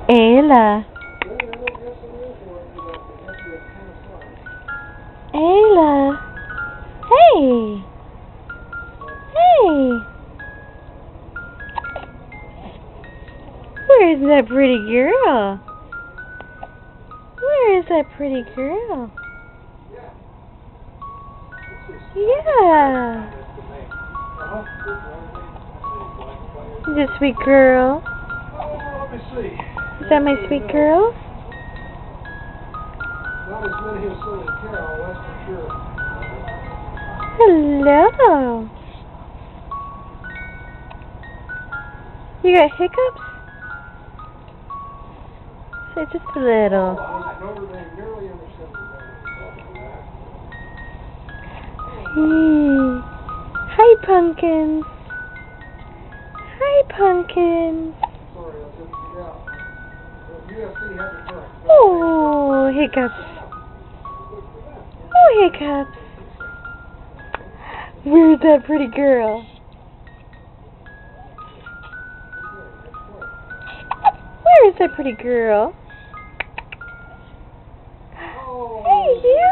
Ayla. Ayla. Hey. Hey. Where is that pretty girl? Where is that pretty girl? Yeah. Is a sweet girl? Let me see. Is that my sweet girl? Not as many as Silly Carol, that's for sure. Hello. You got hiccups? Say just a little. Hi, pumpkins. Hi, pumpkins. Oh, hiccups. Oh, hiccups. Where's that pretty girl? Where is that pretty girl? Hey, you.